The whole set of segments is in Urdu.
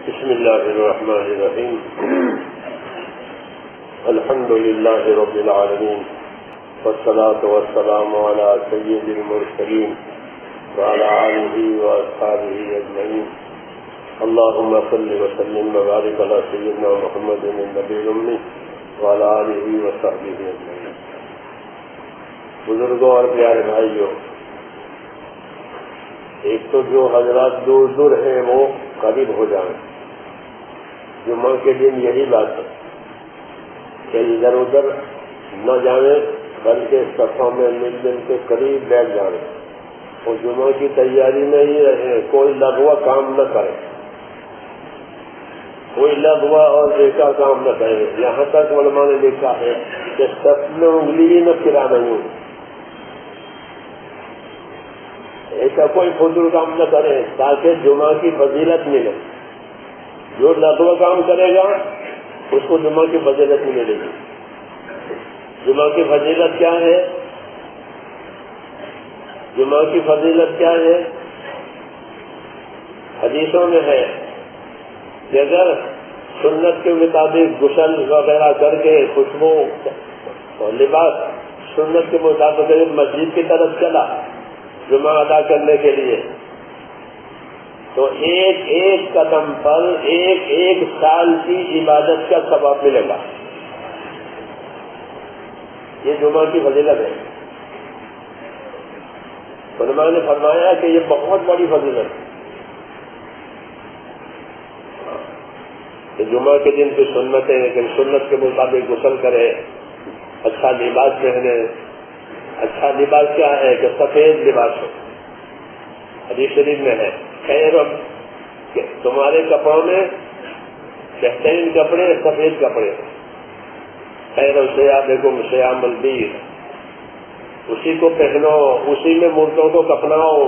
بسم اللہ الرحمن الرحیم الحمد للہ رب العالمین والصلاة والسلام علی سید المرسلین وعلی آلہ واصحابہ اجمعین اللہم صل وسلم وبارک علی سیدنا محمد النبی الأمی وعلی آلہ وصحبہ اجمعین۔ بزرگوں اور پیارے بھائیوں، ایک تو جو حضرات دور دور ہیں وہ قریب ہو جائیں۔ جمعہ کے دن یہی بات ہے کہ ادھر ادھر نہ جائیں بلکہ صفوں میں مل مل کے قریب بیٹھ جائیں اور جمعہ کی تیاری میں ہی رہیں، کوئی لغوا کام نہ کریں، کوئی لغوا اور بیکار کام نہ کریں۔ یہاں تک علماء نے لکھا ہے کہ صف میں انگلی نہ پھرانا ہوں، ایسا کوئی فضول کام نہ کریں تاکہ جمعہ کی فضیلت ملے۔ جو لغو کام کرے گا اس کو جمعہ کی فضیلت ملے گی۔ جمعہ کی فضیلت کیا ہے؟ جمعہ کی فضیلت کیا ہے؟ حدیثوں میں ہے کہ اگر سنت کے مطابق غسل وغیرہ کر کے خوشبو اور لباس سنت کے مطابق مسجد کی طرف چلا جمعہ ادا کرنے کے لیے تو ایک ایک قدم پر ایک ایک سال کی عبادت کا ثواب ملے گا۔ یہ جمعہ کی فضیلت ہے۔ علماء نے فرمایا کہ یہ بہت بڑی فضیلت ہے کہ جمعہ کے دن کی سنت ہے کہ سنت کے مطابق غسل کرے، اچھا لباس پہنے۔ اچھا لباس کیا ہے کہ سفید لباس ہو۔ حدیث شریف میں ہے خیر کہ تمہارے کپڑوں میں بہترین کپڑے سفید کپڑے، خیر ثیابکم ثیاب البیض، اسی کو پہنو، اسی میں مردوں کو کفناؤ،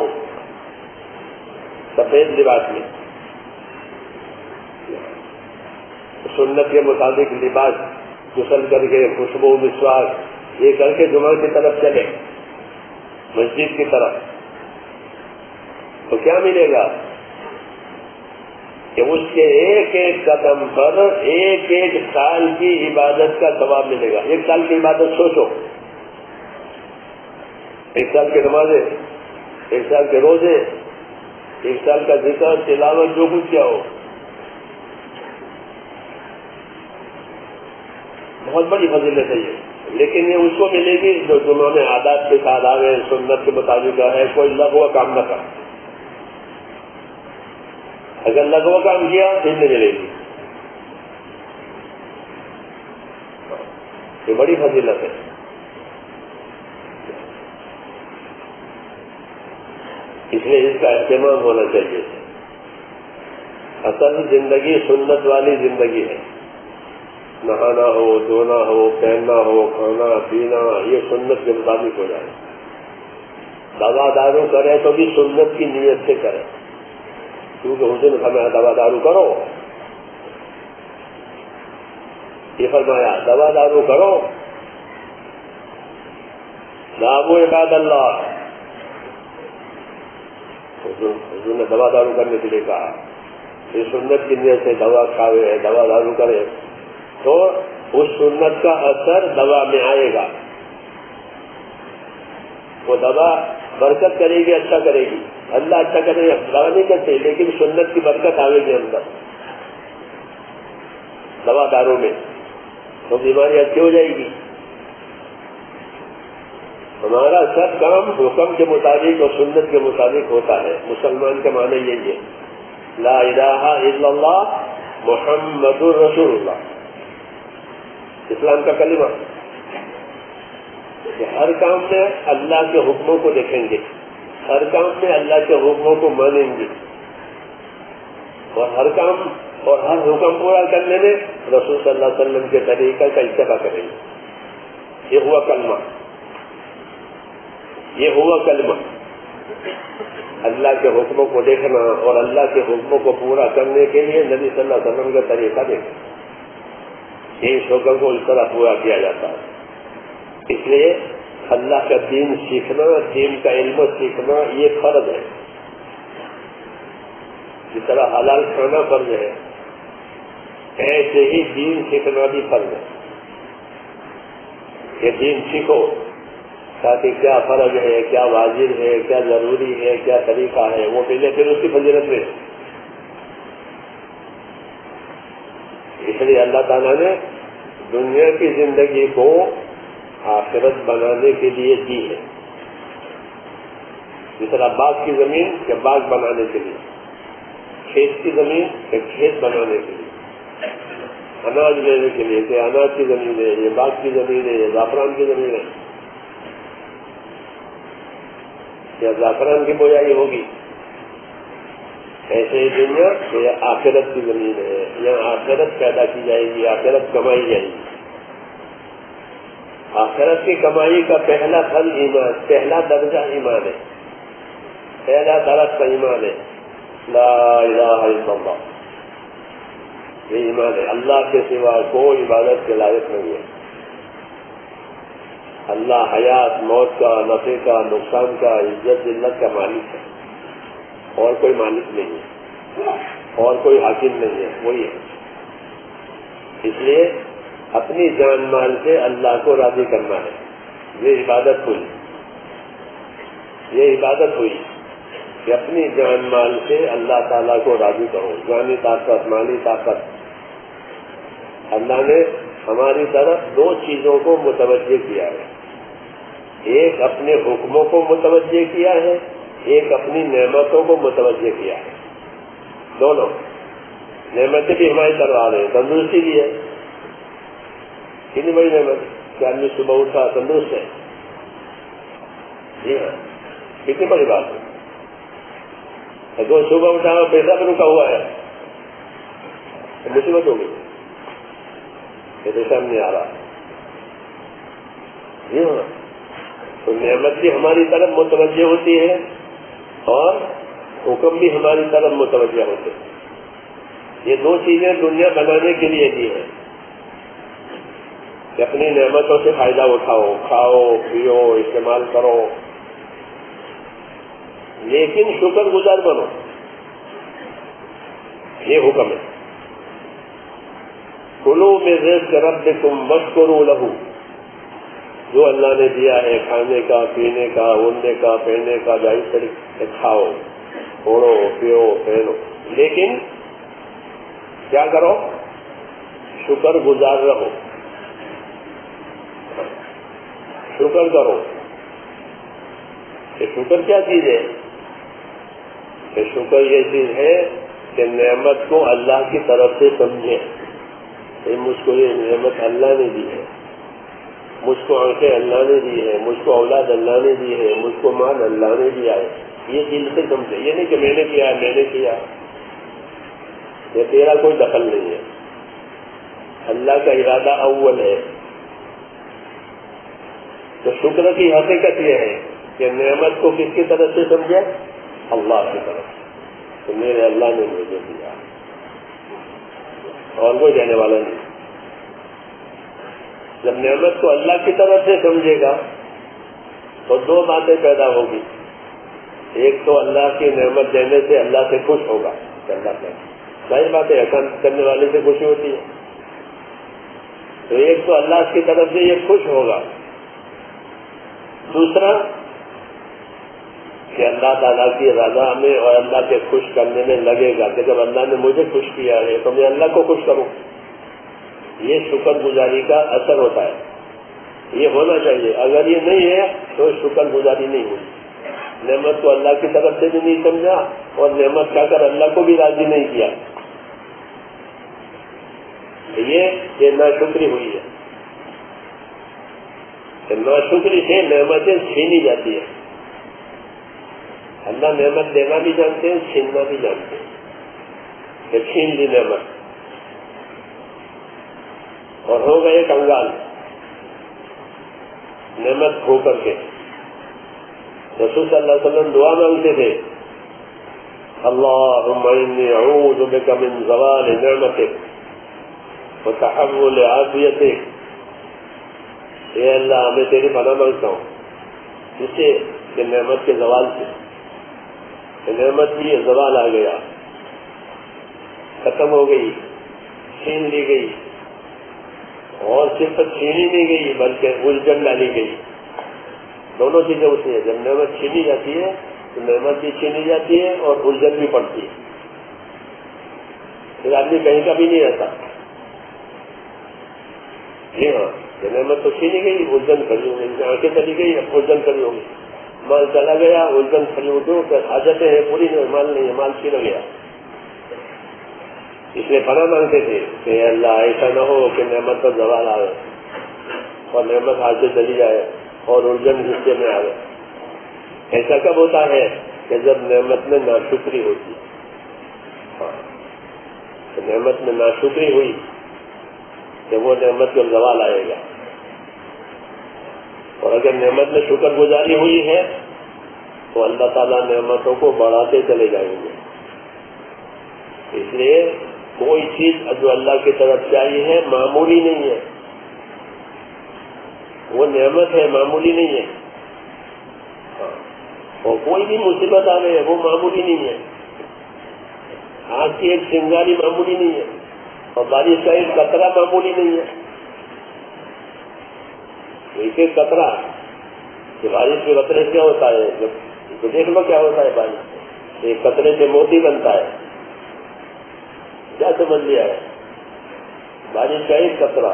سفید لباس میں۔ سنت کے مطابق لباس غسل کر کے خوشبو مسواک یہ کر کے جمعہ کی طرف چلے، مسجد کی طرف، تو کیا ملے گا کہ اس کے ایک ایک قدم پر ایک ایک سال کی عبادت کا ثواب ملے گا۔ ایک سال کی عبادت سوچو، ایک سال کی نمازیں، ایک سال کے روزے، ایک سال کا ذکر تلاوت جو کچھ کیا ہو، بہت بڑی فضیلت ہے یہ۔ لیکن یہ اس کو ملے گی جو جمعہ میں عادات کے ساتھ آگے سنت کے مطابق ہے، کوئی لغو کام نہ کر۔ اگر لغو کام کیا پھر نہیں ملے گی۔ یہ بڑی فضیلت ہے۔ اس لیے اس کا اہتمام ہونا چاہیے۔ اصل زندگی سنت والی زندگی ہے۔ نہانا ہو، دھونا ہو، پہننا ہو، کھانا پینا یہ سنت کے مطابق ہو جائے۔ دوا دارو کرے تو بھی سنت کی نیت سے کرے، کیونکہ حسین فرمایا دوا دارو کرو، یہ فرمایا دوا دارو کرو، دعو عباد اللہ، حضور نے دوا دارو کرنے کے لیے کہا۔ یہ سنت کی نیت سے دوا کھاوے، دوا دارو کرے تو اس سنت کا اثر دوا میں آئے گا، وہ دوا برکت کرے گی، اچھا کرے گی، اللہ اچھا کرے گا، دوا نہیں کرتے لیکن سنت کی برکت آئے گی اندر دوا داروں میں، تو بیماری اچھی ہو جائے گی۔ ہمارا سب کام حکم کے مطابق اور سنت کے مطابق ہوتا ہے۔ مسلمان کے معنی یہی ہے، لا الہ الا اللہ محمد رسول اللہ، اسلام کا کلمہ کہ ہر کام میں اللہ کے حکموں کو دیکھیں گے، ہر کام میں اللہ کے حکموں کو مانیں گے، اور ہر کام اور ہر حکم پورا کرنے میں رسول صلی اللہ علیہ وسلم کے طریقہ کا اتباع کریں گے۔ یہ ہوا کلمہ، یہ ہوا کلمہ، اللہ کے حکموں کو دیکھنا اور اللہ کے حکموں کو پورا کرنے کے لیے نبی صلی اللہ علیہ وسلم کا طریقہ دیکھنا، اس حکم کو اس طرح پورا کیا جاتا ہے۔ اس لیے اللہ کا دین سیکھنا، دین کا علم سیکھنا یہ فرض ہے، جس طرح حلال کھانا فرض ہے ایسے ہی دین سیکھنا بھی فرض ہے کہ دین سیکھو تاکہ کیا فرض ہے، کیا واجب ہے، کیا ضروری ہے، کیا طریقہ ہے، وہ پہلے پھر اس کی فضیلت میں. اس لیے اللہ تعالیٰ نے دنیا کی زندگی کو آخرت بنانے کے لیے دی ہے. جس طرح باغ کی زمین کہ باغ بنانے کے لیے، کھیت کی زمین کہ کھیت بنانے کے لیے، اناج لینے کے لیے کہ اناج کی زمین ہے، یہ باغ کی زمین ہے، یہ زعفران کی زمین ہے، یا زعفران کی بویائی ہوگی. ایسے ہی دنیا کہ یہ آخرت کی زمین ہے، یہاں آخرت پیدا کی جائے گی، آخرت کمائی جائے گی. آخرت کی کمائی کا پہلا پھل ایمان، پہلا درجہ ایمان ہے، پہلا درخت ایمان ہے. لا الہ الا اللہ، یہ ایمان ہے. اللہ کے سوا کوئی عبادت کے لائق نہیں ہے. اللہ حیات، موت کا، نفع کا، نقصان کا، عزت ذلت کا مالک ہے، اور کوئی مالک نہیں ہے، اور کوئی حاکم نہیں ہے، وہی ہے. اس لیے اپنی جان مال سے اللہ کو راضی کرنا ہے. یہ عبادت ہوئی، یہ عبادت ہوئی کہ اپنی جان مال سے اللہ تعالیٰ کو راضی کرو. جانی طاقت، مالی طاقت. اللہ نے ہماری طرف دو چیزوں کو متوجہ کیا ہے. ایک اپنے حکموں کو متوجہ کیا ہے، ایک اپنی نعمتوں کو متوجہ کیا ہے. دونوں نعمتیں بھی ہماری طرف آ رہے ہیں. تندرستی بھی ہے، کتنی بڑی نعمت کہ آدمی صبح اٹھا تندرست ہے. جی ہاں، کتنی بڑی بات ہے. جو صبح اٹھا پیسہ بھی رکا ہوا ہے، مصیبت ہو گئی، پیسہ نہیں آ رہا. جی ہاں، تو نعمت بھی ہماری طرف متوجہ ہوتی ہے اور حکم بھی ہماری طرف متوجہ ہوتے ہیں. یہ دو چیزیں دنیا بنانے کے لیے دی ہیں کہ اپنی نعمتوں سے فائدہ اٹھاؤ، کھاؤ، پیو، استعمال کرو، لیکن شکر گزار بنو. یہ حکم ہے. کلوا من رزق ربکم واشکروا لہ. جو اللہ نے دیا ہے کھانے کا، پینے کا، اڑنے کا، پہننے کا، جائز طریقے سے کھاؤ، اوڑھو، پیو، پہنو، لیکن کیا کرو؟ شکر گزار رہو، شکر کرو. کہ شکر کیا چیز ہے؟ کہ شکر یہ چیز ہے کہ نعمت کو اللہ کی طرف سے سمجھے. مجھ کو یہ نعمت اللہ نے دی ہے، مجھ کو آنکھیں اللہ نے دی ہے، مجھ کو اولاد اللہ نے دی ہے، مجھ کو مال اللہ نے دیا ہے. یہ دل سے سمجھے. یہ نہیں کہ میں نے کیا، میں نے کیا، یہ تیرا کوئی دخل نہیں ہے. اللہ کا ارادہ اول ہے. تو شکر کی حقیقت یہ ہے کہ نعمت کو کس کی طرف سے سمجھے؟ اللہ کی طرف. تو میرے اللہ نے مجھے دیا اور کوئی دینے والا نہیں. جب نعمت کو اللہ کی طرف سے سمجھے گا تو دو باتیں پیدا ہوگی. ایک تو اللہ کی نعمت دینے سے اللہ سے خوش ہوگا کہ اللہ سے ظاہر بات ہے احسان کرنے والے سے خوشی ہوتی ہے. تو ایک تو اللہ کی طرف سے یہ خوش ہوگا. دوسرا کہ اللہ تعالیٰ کی رضا میں اور اللہ کے خوش کرنے میں لگے گا کہ جب اللہ نے مجھے خوش کیا ہے تو میں اللہ کو خوش کروں. یہ شکر گزاری کا اثر ہوتا ہے. یہ ہونا چاہیے. اگر یہ نہیں ہے تو شکر گزاری نہیں ہوئی. نعمت کو اللہ کی طرف سے بھی نہیں سمجھا اور نعمت کھا کر اللہ کو بھی راضی نہیں کیا. یہ ناشکری ہوئی ہے. ناشکری سے نعمتیں چھینی جاتی ہیں. اللہ نعمت دینا بھی جانتے ہیں، چھیننا بھی جانتے ہیں. کہ چھین لی نعمت اور ہو گئے کنگال نعمت کھو کر کے. رسول صلی اللہ علیہ وسلم دعا مانگتے تھے، اللہم انی اعوذ بک من زوال نعمتک وتحول عافیتک. اے اللہ میں تیری پناہ مانگتا ہوں جس سے کہ نعمت کے زوال سے، کہ نعمت کی زوال آ گیا، ختم ہو گئی، چھین لی گئی، اور صرف چھینی نہیں گئی بلکہ الجھن ڈالی گئی. دونوں چیزیں ہوتی ہیں. جب نعمت چھینی جاتی ہے تو نعمت بھی چھینی جاتی ہے اور الجھن بھی پڑتی ہے. پھر آدمی کہیں کا بھی نہیں رہتا. جی ہاں، جب نعمت تو چھینی گئی الجھن کھڑی ہو گئی، آنکھیں چلی گئی الجھن کھڑی ہو گئی، مال چلا گیا الجھن کھڑی ہو گئی، حاجتیں ہیں پوری نہیں، مال نہیں ہے، مال چھین گیا. اس لیے پناہ مانگتے تھے کہ اللہ ایسا نہ ہو کہ نعمت پر زوال آئے اور نعمت ہاتھ سے چلی جائے اور الجھن حصے میں آئے. ایسا کب ہوتا ہے کہ جب نعمت میں ناشکری ہوتی ہے. ہاں، نعمت میں ناشکری ہوئی کہ وہ نعمت کا زوال آئے گا. اور اگر نعمت میں شکر گزاری ہوئی ہے تو اللہ تعالیٰ نعمتوں کو بڑھاتے چلے جائیں گے. اس لیے کوئی چیز جو اللہ کی طرف سے آئی ہے معمولی نہیں ہے، وہ نعمت ہے، معمولی نہیں ہے. اور کوئی بھی مصیبت آ رہی ہے وہ معمولی نہیں ہے. آج کی ایک چنگاری معمولی نہیں ہے، اور بارش کا ایک قطرہ معمولی نہیں ہے. ایک ایک قطرہ، کہ بارش کے قطرے کیا ہوتا ہے، جب دیکھ لو کیا ہوتا ہے بارش، ایک قطرے سے موتی بنتا ہے. کیا سمجھ لیا ہے؟ بارش کا ایک قطرہ،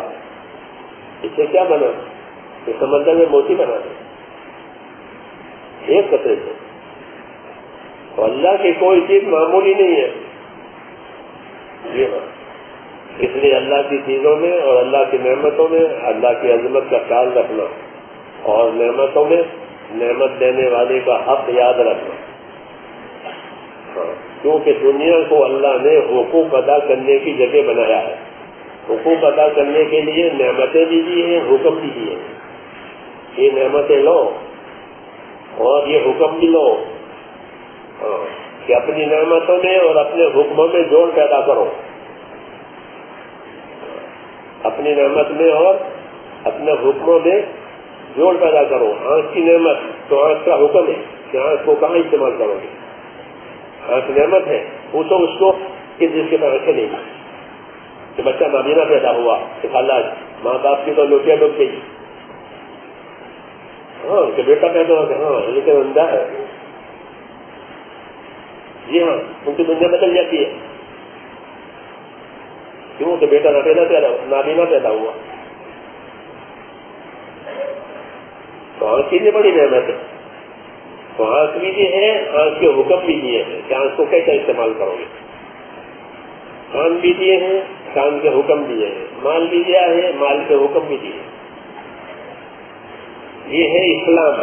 اس سے کیا بنا؟ کہ سمندر میں موتی بنا دے ایک قطرے سے. تو اللہ کی کوئی چیز معمولی نہیں ہے. جی ہاں، اس لیے اللہ کی چیزوں میں اور اللہ کی نعمتوں میں اللہ کی عظمت کا خیال رکھنا، اور نعمتوں میں نعمت دینے والے کا حق یاد رکھنا. کیونکہ دنیا کو اللہ نے حقوق ادا کرنے کی جگہ بنایا ہے. حقوق ادا کرنے کے لیے نعمتیں بھی دی ہیں، حکم بھی دیے ہیں. یہ نعمتیں لو اور یہ حکم بھی لو کہ اپنی نعمتوں میں اور اپنے حکموں میں جوڑ پیدا کرو. اپنی نعمت میں اور اپنے حکموں میں جوڑ پیدا کرو. آنکھ کی نعمت تو آنکھ کا حکم ہے کہ آنکھ کو کہاں استعمال کرو گے. آنکھ نعمت ہے، پوچھو اس کو کہ جس کے پاس آنکھیں نہیں، کہ بچہ نابینا پیدا ہوا کہ خالہ ماں باپ کی تو لوٹیاں ڈوب گئی. ہاں، کہ بیٹا پیدا ہو گیا، ہاں لیکن اندھا ہے. جی ہاں، ان کی دنیا بدل جاتی ہے. کیوں کہ بیٹا نابینا پیدا ہوا. تو آنکھ کی بڑی نعمت ہے. تو آنکھ بھی دی ہے، آنکھ کے حکم بھی دیے ہیں کہ آنکھ کو کیسے استعمال کرو گے. کان بھی دیے ہیں، کان کے حکم دیے ہیں. مال بھی دیا ہے، مال کے حکم بھی دیے. یہ ہے اسلام.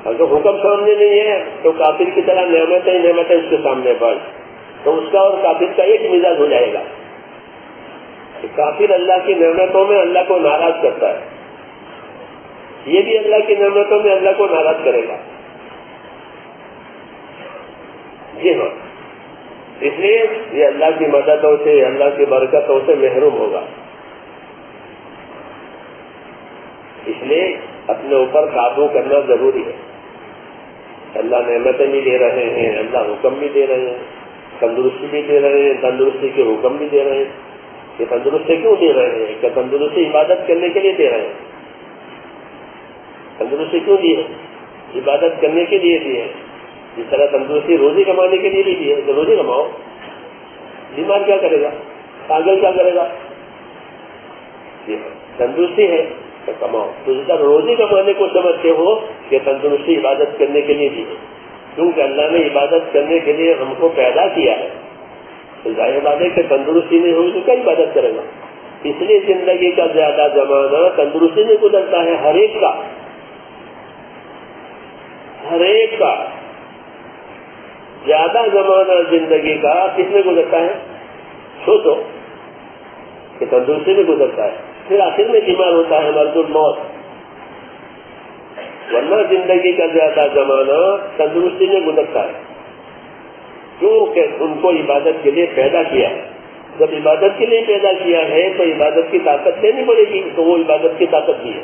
اگر حکم سامنے نہیں ہے تو کافر کی طرح نعمتیں اس کے سامنے پڑ، تو اس کا اور کافر کا ایک مزاج ہو جائے گا. کافر اللہ کی نعمتوں میں اللہ کو ناراض کرتا ہے، یہ بھی اللہ کی نعمتوں میں اللہ کو ناراض کرے گا. جی ہاں، اس لیے یہ اللہ کی مددوں سے، اللہ کی برکتوں سے محروم ہوگا. اس لیے اپنے اوپر قابو کرنا ضروری ہے. اللہ نعمتیں بھی دے رہے ہیں، اللہ حکم بھی دے رہے ہیں، تندرستی بھی دے رہے ہیں، تندرستی کے حکم بھی دے رہے ہیں. یہ تندرستی کیوں دے رہے ہیں؟ کہ تندرستی عبادت کرنے کے لیے دے رہے ہیں. تندرستی کیوں دی ہے؟ عبادت کرنے کے لیے دی ہے. جس طرح تندرستی روزی کمانے کے لیے بھی دی ہے، تو روزی کماؤ. بیمار کیا کرے گا؟ پاگل کیا کرے گا؟ تندرستی ہے تو کماؤ. تو جس طرح روزی کمانے کو سمجھتے ہو کہ تندرستی عبادت کرنے کے لیے دی ہے، کیونکہ اللہ نے عبادت کرنے کے لیے ہم کو پیدا کیا ہے. تو ظاہر بات ہے کہ تندرستی نہیں ہوگی تو کیا عبادت کرے گا. اس لیے زندگی کا زیادہ زمانہ تندرستی میں گزرتا ہے. ہر ایک کا زیادہ زمانہ زندگی کا کس میں گزرتا ہے؟ سوچو کہ تندرستی میں گزرتا ہے، پھر آخر میں بیمار ہوتا ہے، مرد الموت. ورنہ زندگی کا زیادہ زمانہ تندرستی میں گزرتا ہے، کیونکہ ان کو عبادت کے لیے پیدا کیا ہے. جب عبادت کے لیے پیدا کیا ہے تو عبادت کی طاقت دینی پڑے گی، تو وہ عبادت کی طاقت بھی ہے.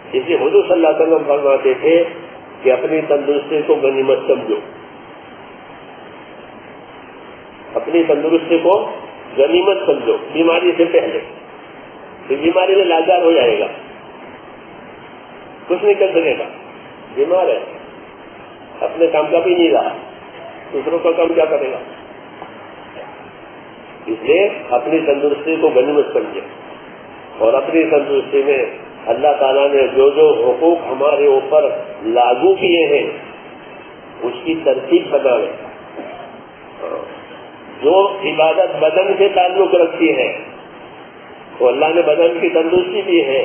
اس لیے حضور صلی اللہ علیہ وسلم فرماتے تھے کہ اپنی تندرستی کو غنیمت سمجھو. اپنی تندرستی کو غنیمت سمجھو بیماری سے پہلے، پھر بیماری میں لاچار ہو جائے گا، کچھ نہیں کر سکے گا، بیمار ہے، اپنے کام کا بھی نہیں رہا، دوسروں کا کام کیا کرے گا؟ اس لیے اپنی تندرستی کو غنیمت سمجھے، اور اپنی تندرستی میں اللہ تعالیٰ نے جو جو حقوق ہمارے اوپر لاگو کیے ہیں اس کی ترتیب بنائے. جو عبادت بدن سے تعلق رکھتی ہے تو اللہ نے بدن کی تندرستی دی ہے،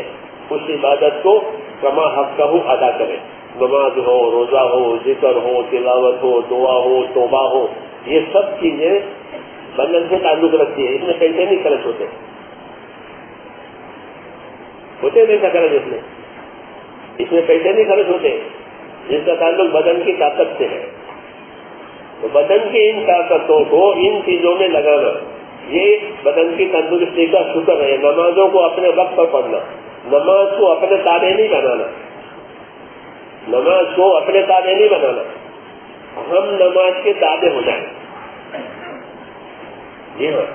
اس عبادت کو کما حق کا ادا کرے. نماز ہو، روزہ ہو، ذکر ہو، تلاوت ہو، دعا ہو، توبہ ہو، یہ سب چیزیں بدن سے تعلق رکھتی ہے. اس میں پیسے نہیں خرچ ہوتے نہیں خرچ اس میں پیسے نہیں خرچ ہوتے، جس کا تعلق بدن کی طاقت سے ہے. تو بدن کی ان طاقتوں کو ان چیزوں میں لگانا، یہ بدن کی تندرستی کا شکر ہے. نمازوں کو اپنے وقت پر پڑھنا، نماز کو اپنے تابع نہیں بنانا، نماز کو اپنے تابع نہیں بنانا، ہم نماز کے تابع ہو جائیں. جی ہاں،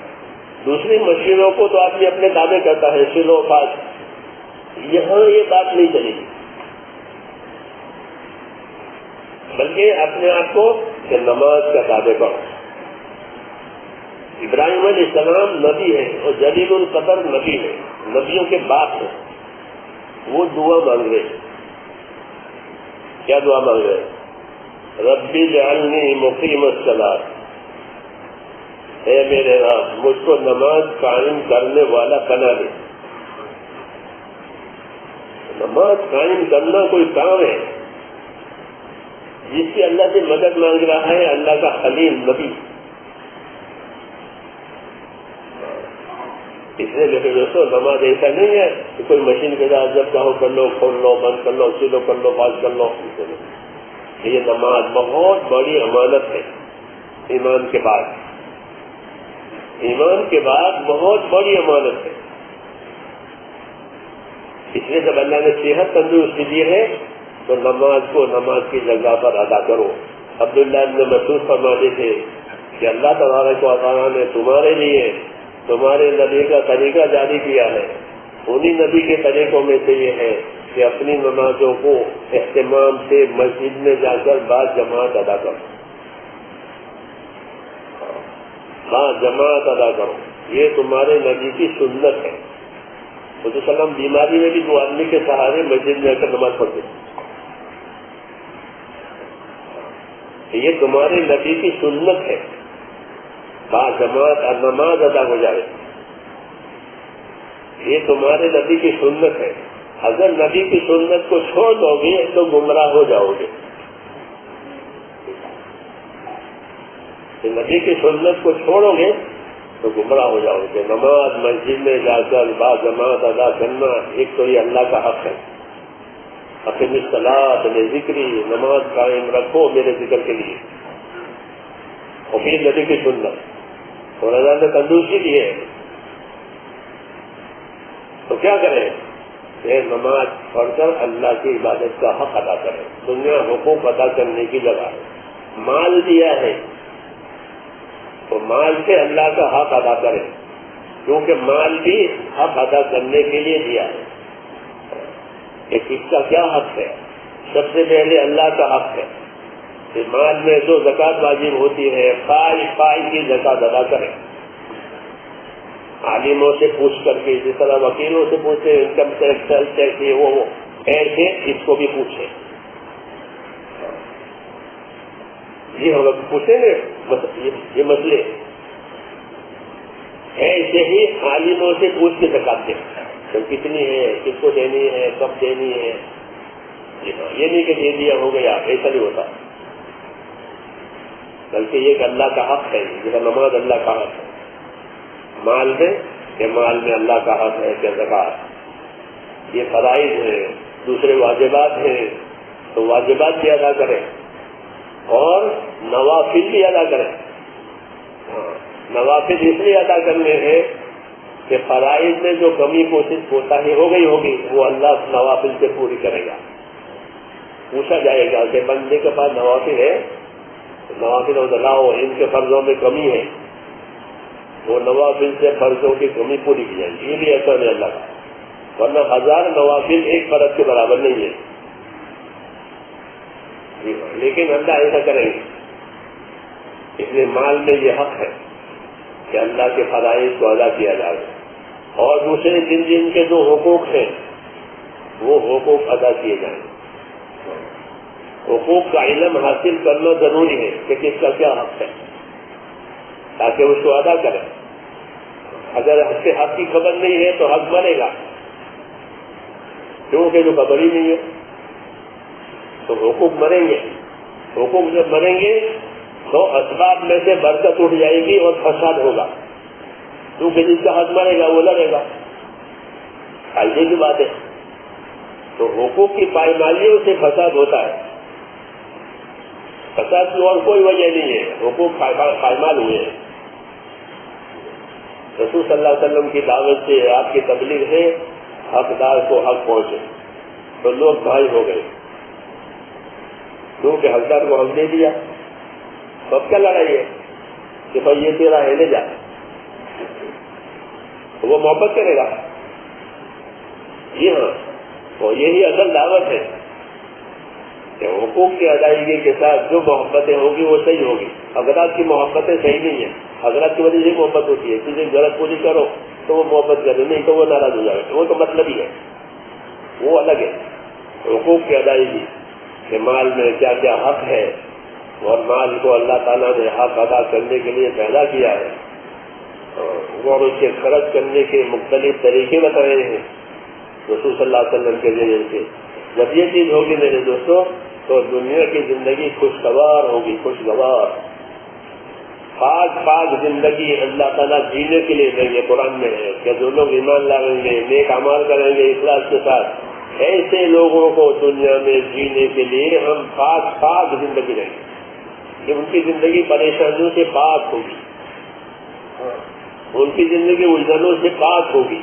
دوسری مشینوں کو تو آدمی اپنے تابع کرتا ہے، سلو فاس، یہاں یہ بات نہیں چلے گی، بلکہ اپنے آپ کو کہ نماز کا تابع کرو. ابراہیم علیہ السلام نبی ہے اور جلیل القدر نبی ہے، نبیوں کے باپ ہیں. وہ دعا مانگ رہے، کیا دعا مانگ رہے؟ ربی اجعلنی مقیم الصلاۃ، اے میرے رب مجھ کو نماز قائم کرنے والا بنا دے. نماز قائم کرنا کوئی کام ہے جس کی اللہ سے مدد مانگ رہا ہے اللہ کا خلیل نبی. اس لیے لیکن دوستوں نماز ایسا نہیں ہے کہ کوئی مشین کے ساتھ جب چاہو کر لو، کھول لو، بند کر لو، سلو کر لو، پاس کر لو. یہ نماز بہت بڑی امانت ہے. ایمان کے بعد بہت بڑی امانت ہے. اس لیے جب اللہ نے صحت تندرستی دی ہے تو نماز کو نماز کی جگہ پر ادا کرو. عبداللہ ابن مسعود فرماتے تھے کہ اللہ تبارک و تعالیٰ نے تمہارے لیے تمہارے نبی کا طریقہ جاری کیا ہے. انہی نبی کے طریقوں میں سے یہ ہے کہ اپنی نمازوں کو اہتمام سے مسجد میں جا کر بعض جماعت ادا کرو، بعض جماعت ادا کرو. یہ تمہارے نبی کی سنت ہے. حضور صلی اللہ علیہ وسلم بیماری میں بھی دو آدمی کے سہارے مسجد میں آ کر نماز پڑھتے. یہ تمہارے نبی کی سنت ہے، باجماعت نماز ادا ہو جائے. یہ تمہارے نبی کی سنت ہے. اگر نبی کی سنت کو چھوڑ دو گے تو گمراہ ہو جاؤ گے. نبی کی سنت کو چھوڑو گے تو گمراہ ہو جاؤ گے. نماز مسجد میں جا کر باجماعت ادا کرنا ایک تو یہ اللہ کا حق ہے. اقیم الصلاۃ لذکری، نماز قائم رکھو میرے ذکر کے لیے. اور پھر نبی کی سنت اور اللہ نے تندرستی دی ہے تو کیا کریں؟ کہ نماز پڑھ کر اللہ کی عبادت کا حق ادا کریں. دنیا حقوق ادا کرنے کی جگہ ہے. مال دیا ہے تو مال سے اللہ کا حق ادا کریں، کیونکہ مال بھی حق ادا کرنے کے لیے دیا ہے. اس کا کیا حق ہے؟ سب سے پہلے اللہ کا حق ہے کہ مال میں جو زکوٰۃ واجب ہوتی ہے پائی کی زکوٰۃ ادا کریں. عالموں سے پوچھ کر کے، جس طرح وکیلوں سے پوچھے انکم ٹیکس سیلس ٹیکس وہ ایسے اس کو بھی پوچھیں. یہ ہم لوگ پوچھیں گے یہ مسئلے ایسے ہی عالموں سے پوچھ کے زکوٰۃ دیں تو کتنی ہے، کس کو دینی ہے، کب دینی ہے. یہ نہیں کہ دے دیا ہو گیا، ایسا نہیں ہوتا. بلکہ یہ کہ اللہ کا حق ہے. جیسا نماز اللہ کا حق ہے مال میں، کہ مال میں اللہ کا حق ہے کہ زکوٰۃ. یہ فرائض ہیں. دوسرے واجبات ہیں تو واجبات بھی ادا کریں اور نوافل بھی ادا کریں. نوافل اس لیے ادا کرنے ہیں کہ فرائض میں جو کمی کوشش کوتاہی ہو گئی ہوگی وہ اللہ نوافل سے پوری کرے گا. پوچھا جائے گا کہ بندے کے پاس نوافل ہے، نوافل لاؤ، ان کے فرضوں میں کمی ہے وہ نوافل سے فرضوں کی کمی پوری کی جائے گی. یہ بھی احسان ہے اللہ کا, ورنہ 1000 نوافل ایک فرض کے برابر نہیں ہے. لیکن اللہ ایسا کریں گے. اس لیے مال میں یہ حق ہے کہ اللہ کے فرائض کو ادا کیا جائے, اور دوسرے جن کے جو حقوق ہیں وہ حقوق ادا کیے جائیں. حقوق کا علم حاصل کرنا ضروری ہے کہ کس کا کیا حق ہے, تاکہ اس کو ادا کریں. اگر اس کے حق کی خبر نہیں ہے تو حق مرے گا, کیونکہ جو خبر ہی نہیں ہے تو حقوق مریں گے. حقوق جب مریں گے تو اسباب میں سے برکت اٹھ جائے گی اور فساد ہوگا, کیونکہ جس کا حق مرے گا وہ لڑے گا. فائدے کی بات ہے. تو حقوق کی پائمالیوں سے فساد ہوتا ہے. فساد کی اور کوئی وجہ نہیں ہے, حقوق پائمال ہوئے ہیں. رسول صلی اللہ علیہ وسلم کی دعوت سے, آپ کی تبلیغ سے حقدار کو حق پہنچے تو لوگ بھائی ہو گئے, کیونکہ حقدار کو حق دے دیا. اب کیا لڑائی ہے کہ بھائی یہ تیرا ہے, لے جا. وہ محبت کرے گا. جی ہاں, اور یہی اصل دعوت ہے کہ حقوق کی ادائیگی کے ساتھ جو محبتیں ہوگی وہ صحیح ہوگی. حضرات کی محبتیں صحیح نہیں ہیں. حضرات کی وجہ سے محبت ہوتی ہے. کسی ضرورت پوری کرو تو وہ محبت کرے, نہیں تو وہ ناراض ہو جائے. وہ تو مطلب ہی ہے, وہ الگ ہے. حقوق کی ادائیگی کہ مال میں کیا کیا حق ہے, اور مال کو اللہ تعالیٰ نے حق ادا کرنے کے لیے پیدا کیا ہے, اور اس کے خرچ کرنے کے مختلف طریقے بتائے ہیں رسول صلی اللہ علیہ وسلم کے ذریعے سے. جب یہ چیز ہوگی میرے دوستوں تو دنیا کی زندگی خوشگوار ہوگی. خوشگوار پاک زندگی اللہ تعالیٰ جینے کے لیے دیں گے. قرآن میں ہے کہ جو لوگ ایمان لائیں گے, نیک اعمال کریں گے اخلاص کے ساتھ, ایسے لوگوں کو دنیا میں جینے کے لیے ہم پاک زندگی دیں گے کہ ان کی زندگی پریشانیوں سے پاک ہوگی, ان کی زندگی الجھنوں سے پاک ہوگی,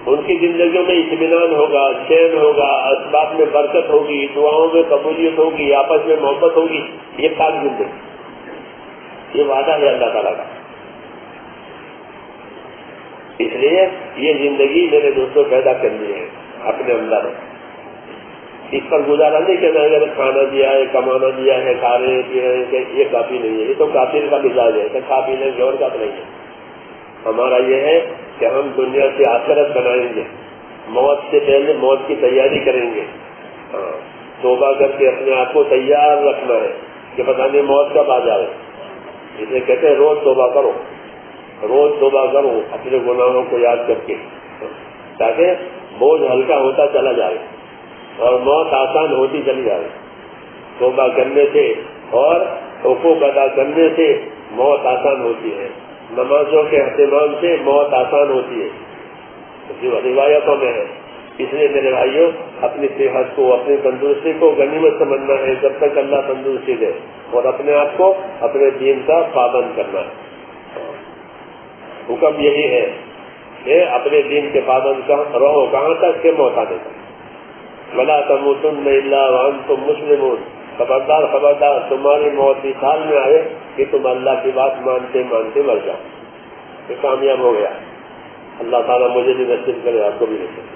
ان کی زندگیوں میں اطمینان ہوگا, چین ہوگا, اسباب میں برکت ہوگی, دعاؤں میں قبولیت ہوگی, آپس میں محبت ہوگی. یہ پاک زندگی, یہ وعدہ ہے اللہ تعالیٰ کا. اس لیے یہ زندگی میرے دوستوں پیدا کرنی ہے اپنے اندر. اس پر گزارا نہیں کہ اگر کھانا دیا ہے, کمانا دیا ہے, کھا رہے پی رہے ہیں, یہ کافی نہیں ہے. یہ تو کافر کا مزاج ہے کہ کھا پی لیں گے اور کافی نہیں ہے. ہمارا یہ ہے کہ ہم دنیا سے آخرت بنائیں گے, موت سے پہلے موت کی تیاری کریں گے. توبہ کر کے اپنے آپ کو تیار رکھنا ہے کہ پتہ نہیں موت کب آ جائے. اسے کہتے ہیں روز توبہ کرو, روز توبہ کرو اپنے گناہوں کو یاد کر کے, تاکہ بوجھ ہلکا ہوتا چلا جائے اور موت آسان ہوتی چلی جائے. توبہ کرنے سے اور حقوق ادا کرنے سے موت آسان ہوتی ہے. نمازوں کے اہتمام سے موت آسان ہوتی ہے, روایتوں میں ہے. اس لیے میرے بھائیوں, اپنی صحت کو, اپنی تندرستی کو غنیمت سمجھنا ہے جب تک اللہ تندرستی دے, اور اپنے آپ کو اپنے دین کا پابند کرنا ہے. حکم یہی ہے کہ اپنے دین کے پابند رہو. کہاں تک کہ موت آنے تک. وَلَا تَمُوتُنَّ إِلَّا وَأَنْتُمْ مُسْلِمُونَ. خبردار تمہاری موت اس حال میں آئے کہ تم اللہ کی بات مانتے مر جاؤ. یہ کامیاب ہو گیا. اللہ تعالیٰ مجھے بھی نصیب کرے, آپ کو بھی نصیب.